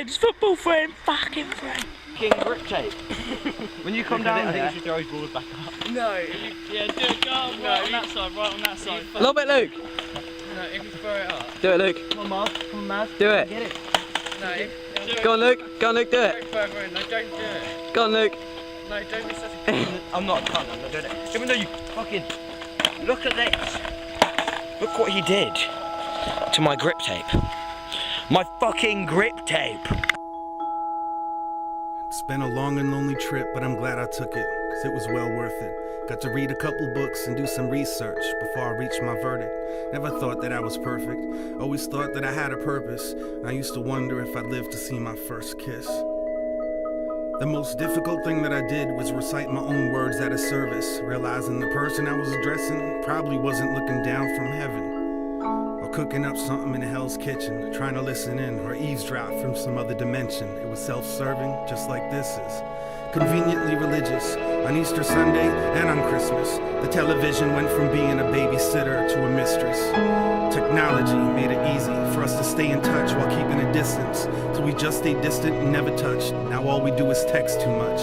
friends, football friend, fucking friend. King grip tape. When you come down here, I think you should throw his balls back up. No. Yeah, do it, go on, right on that side, right on that side. Lob it, Luke. No, if you throw it up. Do it, Luke. Come on, Marv. Come on, Marv. Do it. Get it. No, if Go on, Luke. Go on, Luke. Do it. go further in. No, don't do it. Go on, Luke. No, don't be such a I'm not a cunt, I'm not doing it. Even though you fucking... Look at this. Look what he did to my grip tape. My fucking grip tape. It's been a long and lonely trip, but I'm glad I took it, cause it was well worth it. Got to read a couple books and do some research before I reached my verdict. Never thought that I was perfect, always thought that I had a purpose. I used to wonder if I'd live to see my first kiss. The most difficult thing that I did was recite my own words at a service, realizing the person I was addressing probably wasn't looking down from heaven, or cooking up something in hell's kitchen, trying to listen in or eavesdrop from some other dimension. It was self-serving, just like this is. Conveniently religious, on Easter Sunday and on Christmas, the television went from being a babysitter to a mistress. Technology made it easy for us to stay in touch while keeping a distance, so we just stayed distant and never touched. Now all we do is text too much.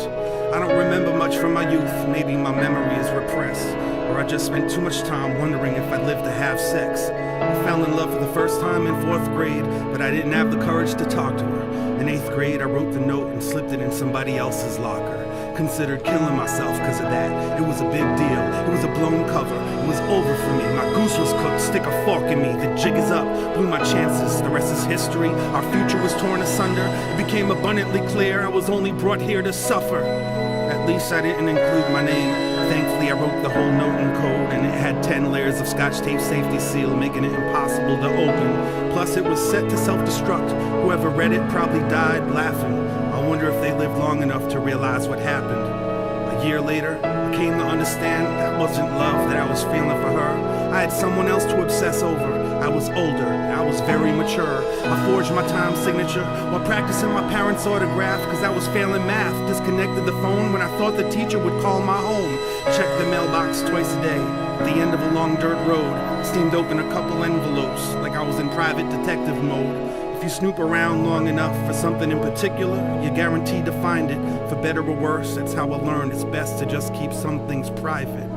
I don't remember much from my youth, maybe my memory is repressed, or I just spent too much time wondering if I'd live to have sex. I fell in love for the first time in 4th grade, but I didn't have the courage to talk to her. In 8th grade, I wrote the note and slipped it in somebody else's locker. Considered killing myself because of that. It was a big deal. It was a blown cover. It was over for me. My goose was cooked. Stick a fork in me. The jig is up. Blew my chances. The rest is history. Our future was torn asunder. It became abundantly clear I was only brought here to suffer. At least I didn't include my name. Thankfully, I wrote the whole note in code, and it had 10 layers of Scotch tape safety seal, making it impossible to open. Plus, it was set to self-destruct. Whoever read it probably died laughing. I wonder if they lived long enough to realize what happened. A year later, I came to understand that wasn't love that I was feeling for her. I had someone else to obsess over. I was older, I was very mature. I forged my time signature while practicing my parents' autograph, cause I was failing math. Disconnected the phone when I thought the teacher would call my home. Checked the mailbox twice a day. At the end of a long dirt road, steamed open a couple envelopes like I was in private detective mode. If you snoop around long enough for something in particular, you're guaranteed to find it. For better or worse, that's how I learned it's best to just keep some things private.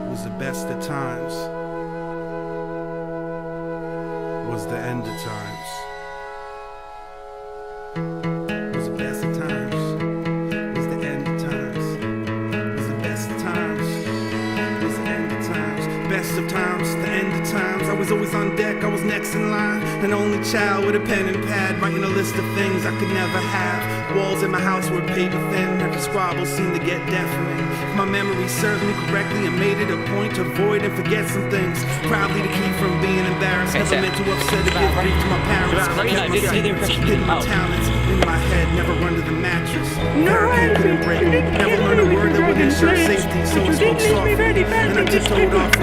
It was the best of times. It was the end of times. It was the best of times. It was the end of times. It was the best of times. It was the end of times. Best of times, the end of times. I was always on deck, I was next in line. An only child with a pen and pad, writing a list of things I could never have. Walls in my house were paper thin, every squabble seemed to get deafening. If my memory served me correctly, I made it a point to avoid and forget some things. Proudly to keep from being embarrassed, never meant to upset or give grief to my parents. Kept my secrets, hid my talents in my head, never run to the mattress. Therapy couldn't break me, never learned a word that would ensure safety, so I spoke softly, and I tiptoed off.